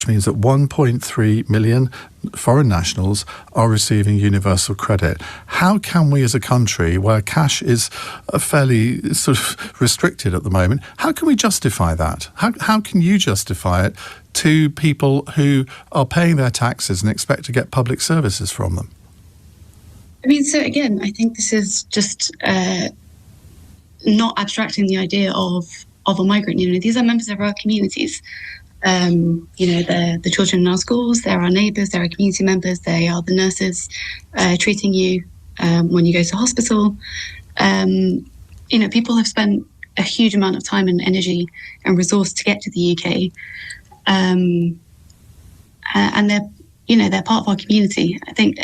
means that 1.3 million foreign nationals are receiving universal credit. How can we as a country, where cash is fairly sort of restricted at the moment, how can we justify that? How can you justify it to people who are paying their taxes and expect to get public services from them? I mean, so again, I think this is just not abstracting the idea of a migrant. You know, these are members of our communities. You know, they're the children in our schools, they're our neighbours, they're our community members, they are the nurses treating you when you go to hospital. You know, people have spent a huge amount of time and energy and resource to get to the UK. And they're, you know, they're part of our community. I think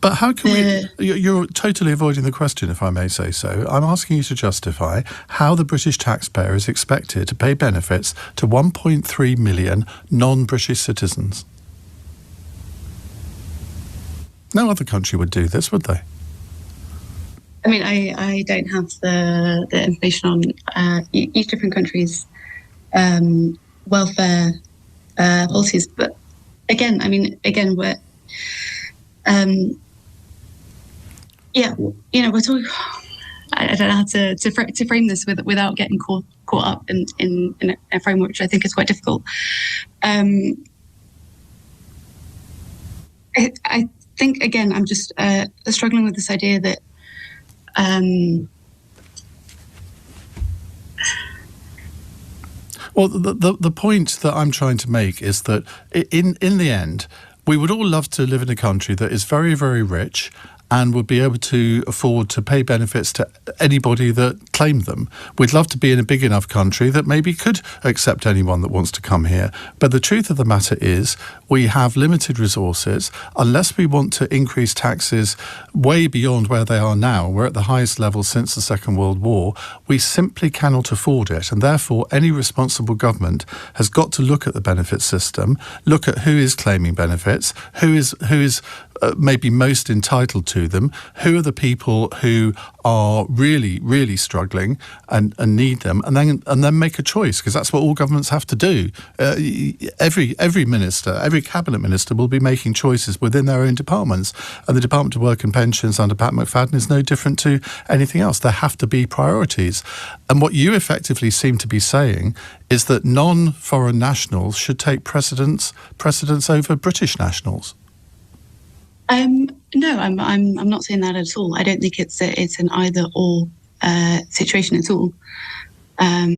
But how can you're totally avoiding the question, if I may say so. I'm asking you to justify how the British taxpayer is expected to pay benefits to 1.3 million non-British citizens. No other country would do this, would they? I mean, I don't have the information on each different country's welfare policies. But again, we're... yeah, you know, we're talking. I don't know how to frame this without getting caught up in a framework which I think is quite difficult. I think again, I'm just struggling with this idea that well, the point that I'm trying to make is that in the end, we would all love to live in a country that is very, very rich and would be able to afford to pay benefits to anybody that claimed them. We'd love to be in a big enough country that maybe could accept anyone that wants to come here. But the truth of the matter is we have limited resources. Unless we want to increase taxes way beyond where they are now, we're at the highest level since the Second World War, we simply cannot afford it. And therefore, any responsible government has got to look at the benefit system, look at who is claiming benefits, who is maybe most entitled to them, who are the people who are really, really struggling and need them, and then make a choice, because that's what all governments have to do. Every minister, every cabinet minister will be making choices within their own departments, and the Department of Work and Pensions under Pat McFadden is no different to anything else. There have to be priorities. And what you effectively seem to be saying is that non-foreign nationals should take precedence over British nationals. No, I'm not saying that at all. I don't think it's an either or situation at all.